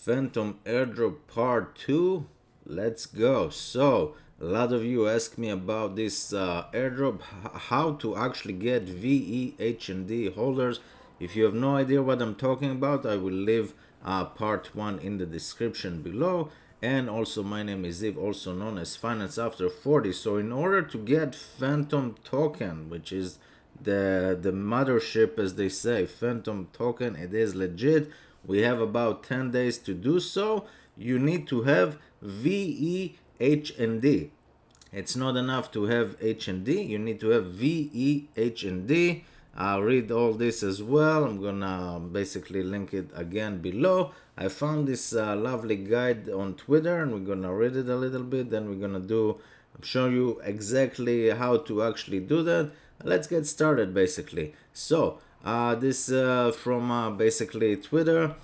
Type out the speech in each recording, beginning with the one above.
Fantom airdrop part 2. Let's go. So a lot of you ask me about this airdrop, how to actually get VE HND holders. If you have no idea what I'm talking about, I will leave part 1 in the description below. And also, my name is Ziv, also known as Finance After 40. So in order to get Fantom token, which is the mothership, as they say, Fantom token, it is legit. We have about 10 days to do so. You need to have VEHND. It's not enough to have HND. You need to have VEHND. I'll read all this as well. I'm gonna basically link it again below. I found this lovely guide on Twitter, and we're gonna read it a little bit. Then we're gonna show you exactly how to actually do that. Let's get started basically. So this from basically Twitter.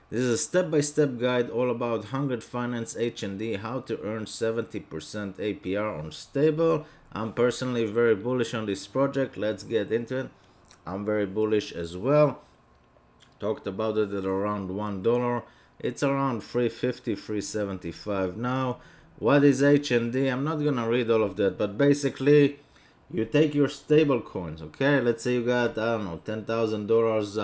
This is a step-by-step guide all about 100 Finance HND, how to earn 70% APR on stable. I'm personally very bullish on this project. Let's get into it. I'm very bullish as well. Talked about it at around $1. It's around $3.50, $3.75 now. What is HND? I'm not gonna read all of that, but basically you take your stable coins, okay? Let's say you got, I don't know, $10,000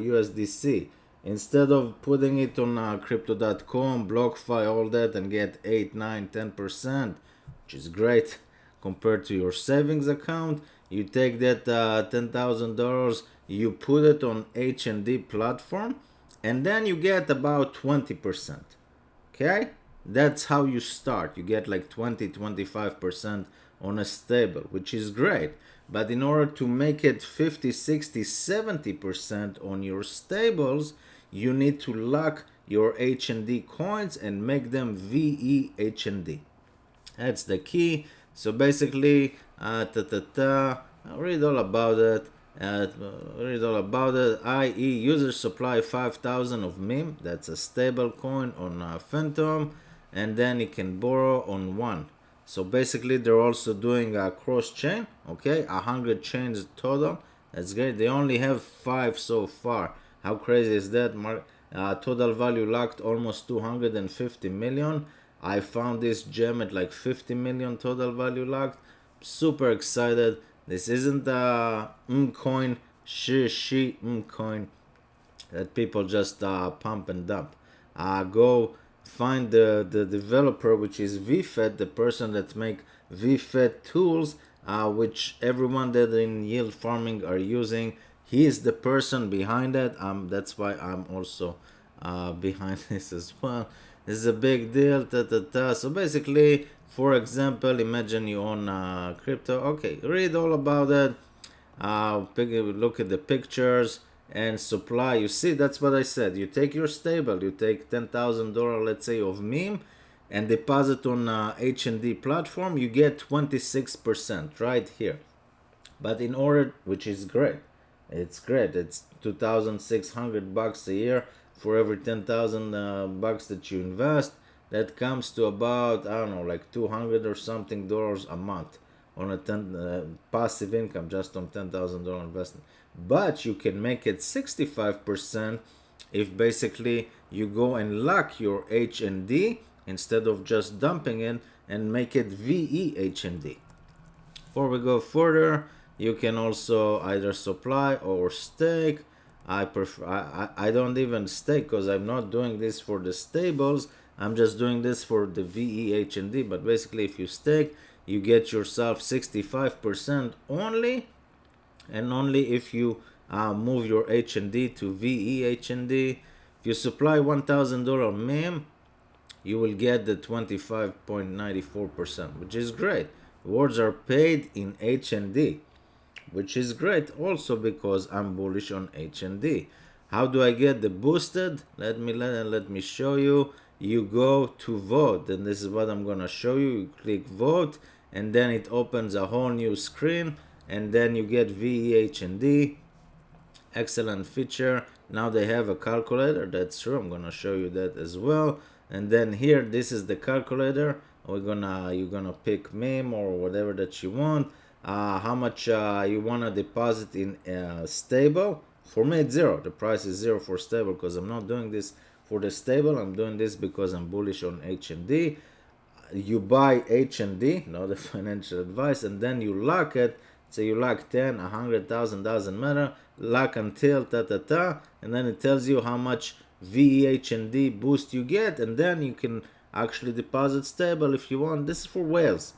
USDC. Instead of putting it on crypto.com, BlockFi, all that, and get 8, 9, 10%, which is great compared to your savings account, you take that $10,000, you put it on HND platform, and then you get about 20%. Okay? That's how you start. You get like 20, 25% on a stable, which is great. But in order to make it 50, 60, 70% on your stables, you need to lock your HND coins and make them VE HND. That's the key. So basically, I'll read all about it. I.e. user supply 5,000 of meme. That's a stable coin on Fantom, and then you can borrow on one. So basically, they're also doing a cross chain. Okay, 100 chains total. That's great. They only have 5 so far. How crazy is that? Total value locked almost 250 million. I found this gem at like 50 million total value locked. Super excited. This isn't a coin, coin that people just pump and dump. Go find the developer, which is VFET, the person that make VFET tools, which everyone that in yield farming are using. He is the person behind it. That's why I'm also behind this as well. This is a big deal. So basically, for example, imagine you own crypto. Okay, read all about it. Look at the pictures and supply. You see, that's what I said. You take your stable. You take $10,000, let's say, of meme, and deposit on HND platform. You get 26% right here. But in order, which is great. It's great. It's $2,600 a year for every 10,000 bucks that you invest. That comes to about, I don't know, like 200 or something dollars a month on a passive income just on $10,000 investment. But you can make it 65% if basically you go and lock your HND instead of just dumping it and make it VE HND. Before we go further, you can also either supply or stake. I don't even stake because I'm not doing this for the stables. I'm just doing this for the VEHND. But basically, if you stake, you get yourself 65% only, and only if you move your HND to VEHND. If you supply $1,000 meme, you will get the 25.94%, which is great. Rewards are paid in HND, which is great also because I'm bullish on HND. How do I get the boosted? Let me show you. You go to vote, and this is what I'm gonna show you. You click vote, and then it opens a whole new screen, and then you get VEHND. Excellent feature. Now they have a calculator. That's true. I'm gonna show you that as well. And then here, this is the calculator. You're gonna pick meme or whatever that you want. How much you want to deposit in stable. For me, it's 0. The price is 0 for stable because I'm not doing this for the stable. I'm doing this because I'm bullish on HND. You buy HND, not the financial advice, and then you lock it. Say you lock 10, 100,000, doesn't matter. Lock until and then it tells you how much VHND boost you get, and then you can actually deposit stable if you want. This is for whales.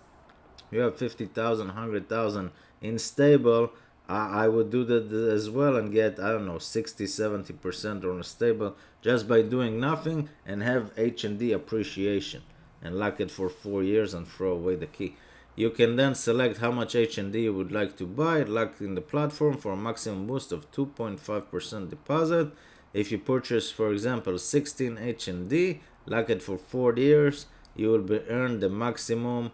You have 50,000, 100,000 in stable. I would do that as well and get, I don't know, 60-70% on a stable just by doing nothing and have HND appreciation and lock it for 4 years and throw away the key. You can then select how much HND you would like to buy, lock in the platform for a maximum boost of 2.5% deposit. If you purchase, for example, 16 HND, lock it for 4 years, you will be earned the maximum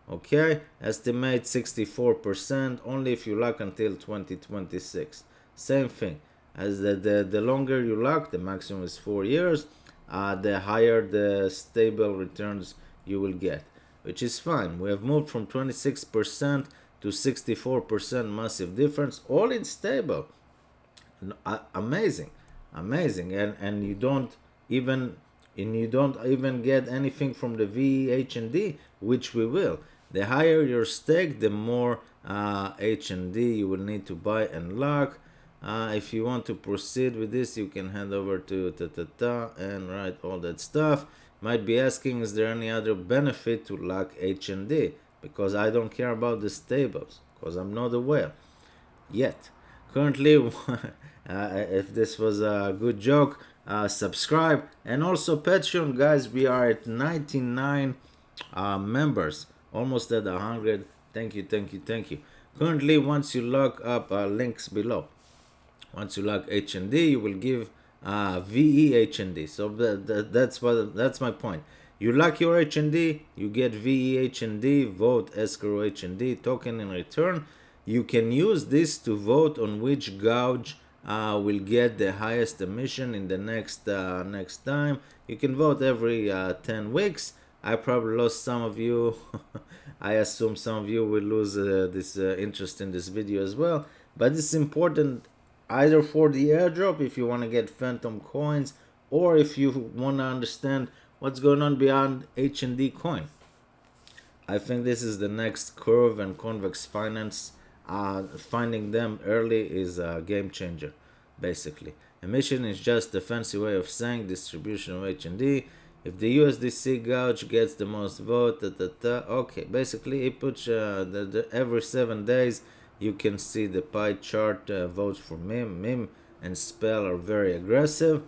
okay, estimate 64% only if you lock until 2026. Same thing as the longer you lock, the maximum is 4 years, the higher the stable returns you will get, which is fine. We have moved from 26% to 64%, massive difference, all in stable. Amazing, and you don't even get anything from the VHND, which we will. The higher your stake, the more HND you will need to buy and lock. If you want to proceed with this, you can head over to and write all that stuff. Might be asking, is there any other benefit to lock HND? Because I don't care about the stables, because I'm not aware yet. Currently, if this was a good joke, subscribe, and also Patreon, guys. We are at 99 members, almost at 100. Thank you. Currently, once you lock up, links below, once you lock HND, you will give VEHND. So that's my point. You lock your HND, you get VEHND, vote escrow HND token in return. You can use this to vote on which gauge will get the highest emission in the next time. You can vote every 10 weeks. I probably lost some of you. I assume some of you will lose this interest in this video as well. But it's important either for the airdrop if you want to get Fantom coins, or if you want to understand what's going on beyond HND Coin. I think this is the next Curve and Convex Finance. Finding them early is a game changer, basically. Emission is just a fancy way of saying distribution of HND. If the USDC gauge gets the most vote, okay, basically it puts every 7 days you can see the pie chart votes for MIM and Spell are very aggressive.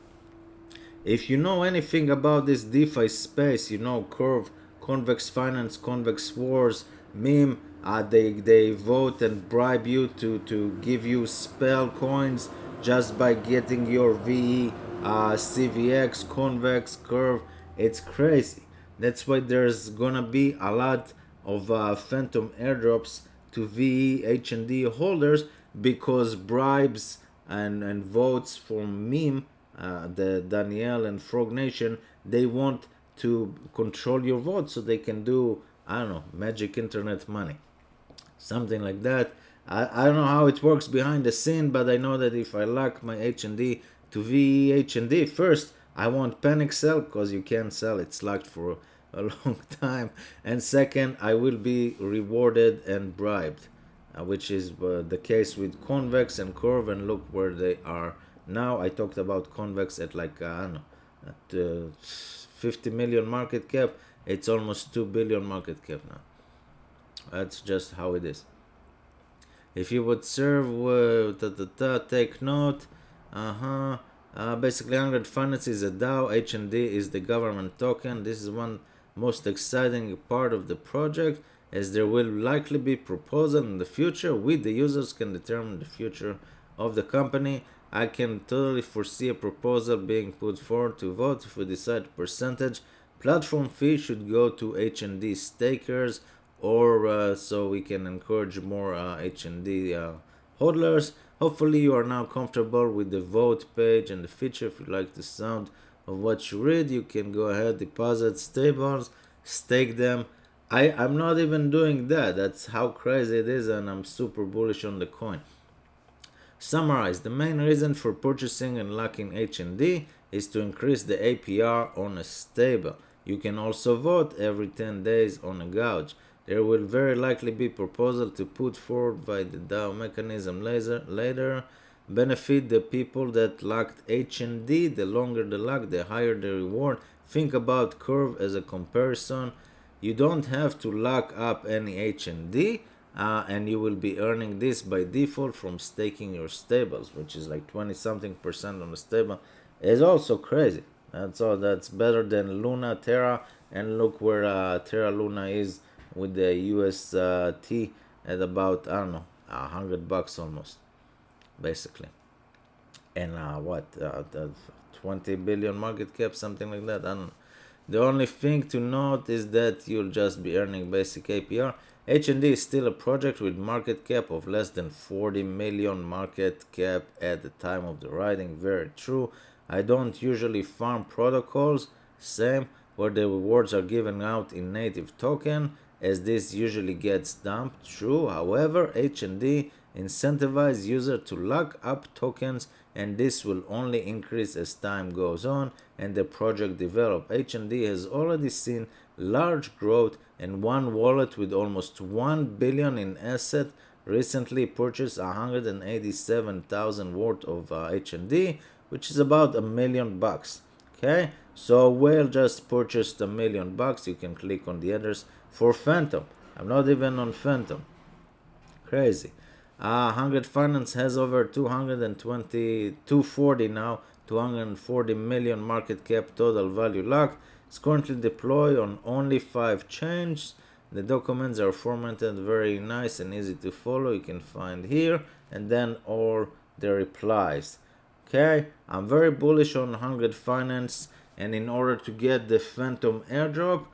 If you know anything about this DeFi space, you know Curve, Convex Finance, Convex Wars, MIM, they vote and bribe you to give you Spell coins just by getting your VE, CVX, Convex, Curve. It's crazy. That's why there's gonna be a lot of Fantom airdrops to VE HND holders, because bribes and votes from MIM, the Danielle and Frog Nation, they want to control your vote so they can do, I don't know, magic internet money, something like that. I don't know how it works behind the scene, but I know that if I lock my HND to VE HND, first I won't panic sell because you can't sell, it's locked for a long time, and second, I will be rewarded and bribed, which is the case with Convex and Curve, and look where they are now. I talked about Convex at like I don't know, at 50 million market cap. It's almost 2 billion market cap now. That's just how it is. If you would serve take note. Basically 100 Finance is a DAO, HND is the government token. This is one most exciting part of the project, as there will likely be proposal in the future. We the users can determine the future of the company. I can totally foresee a proposal being put forward to vote. If we decide percentage, platform fee should go to HND stakers, or so we can encourage more HND hodlers. Hopefully you are now comfortable with the vote page and the feature. If you like the sound of what you read, you can go ahead, deposit stables, stake them. I'm not even doing that. That's how crazy it is, and I'm super bullish on the coin. Summarize, the main reason for purchasing and locking HND is to increase the APR on a stable. You can also vote every 10 days on a gauge. There will very likely be proposal to put forward by the DAO mechanism later. Benefit the people that locked HND. The longer the lock, the higher the reward. Think about curve as a comparison. You don't have to lock up any HND, and you will be earning this by default from staking your stables, which is like 20 something% on the stable. It's also crazy. That's better than Luna, Terra, and look where Terra Luna is with the UST at about, I don't know, $100 almost, basically. And the 20 billion market cap, something like that. I don't know. The only thing to note is that you'll just be earning basic APR. HND is still a project with market cap of less than 40 million market cap at the time of the writing. Very true. I don't usually farm protocols, same, where the rewards are given out in native token, as this usually gets dumped. True. However, HND incentivize user to lock up tokens, and this will only increase as time goes on and the project develop. HND has already seen large growth, and one wallet with almost 1 billion in asset recently purchased 187,000 worth of HND, which is about $1 million. Okay, so Whale just purchased $1 million. You can click on the others for Fantom. I'm not even on Fantom. Crazy. 100 Finance has over 240 now, 240 million market cap, total value locked. It's currently deployed on only 5 chains. The documents are formatted very nice and easy to follow. You can find here, and then all the replies. Okay, I'm very bullish on 100 Finance, and in order to get the Fantom airdrop,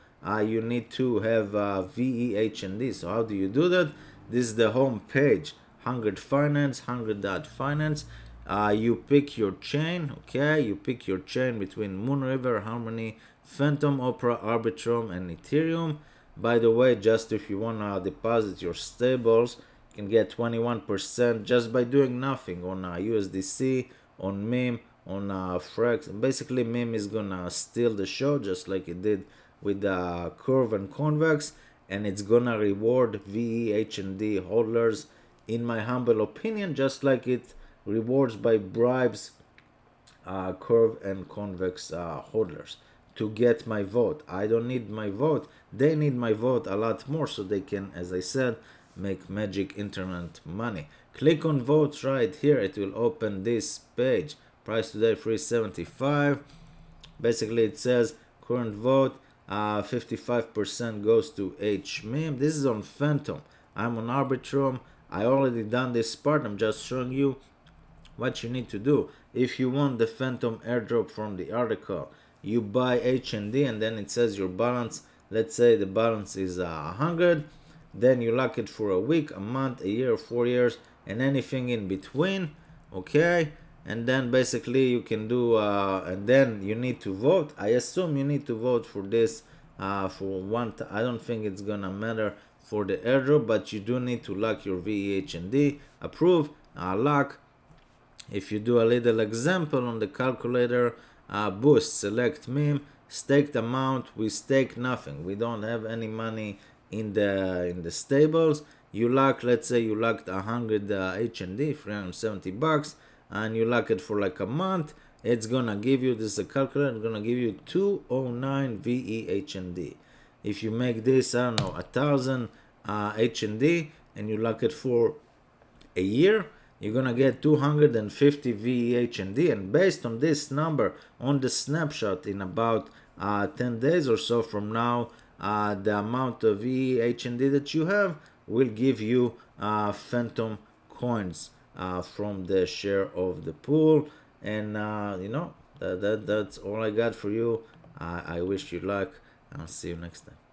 you need to have VEHND. So how do you do that? This is the home page. 100 Finance, 100.finance. You pick your chain, okay? You pick your chain between Moonriver, Harmony, Fantom, Opera, Arbitrum, and Ethereum. By the way, just if you want to deposit your stables, you can get 21% just by doing nothing on USDC, on MIM, on Frex. And basically, MIM is gonna steal the show just like it did with Curve and Convex, and it's gonna reward VEHND holders, in my humble opinion, just like it rewards by bribes Curve and Convex holders to get my vote. I don't need my vote. They need my vote a lot more so they can, as I said, make magic internet money. Click on votes right here. It will open this page. Price today $3.75. Basically it says current vote 55% goes to HMIM. This is on Fantom. I'm on Arbitrum. I already done this part. I'm just showing you what you need to do. If you want the Fantom airdrop from the article, you buy HND, and then it says your balance. Let's say the balance is 100. Then you lock it for a week, a month, a year, 4 years, and anything in between. Okay, and then basically you can do and then you need to vote. I assume you need to vote for this for one. I don't think it's gonna matter for the airdrop, but you do need to lock your VEHND. Approve, lock. If you do a little example on the calculator, boost, select meme, staked amount. We stake nothing. We don't have any money in the stables. You lock, let's say you locked 100 HND, $370, and you lock it for like a month. It's gonna give you, this is a calculator, it's gonna give you 209 VEHND. If you make this, I don't know, 1,000 HND, and you lock it for a year, you're gonna get 250 VEHND. And based on this number on the snapshot, in about 10 days or so from now, the amount of VEHND that you have will give you Fantom coins from the share of the pool. And you know, that's all I got for you. I wish you luck. I'll see you next time.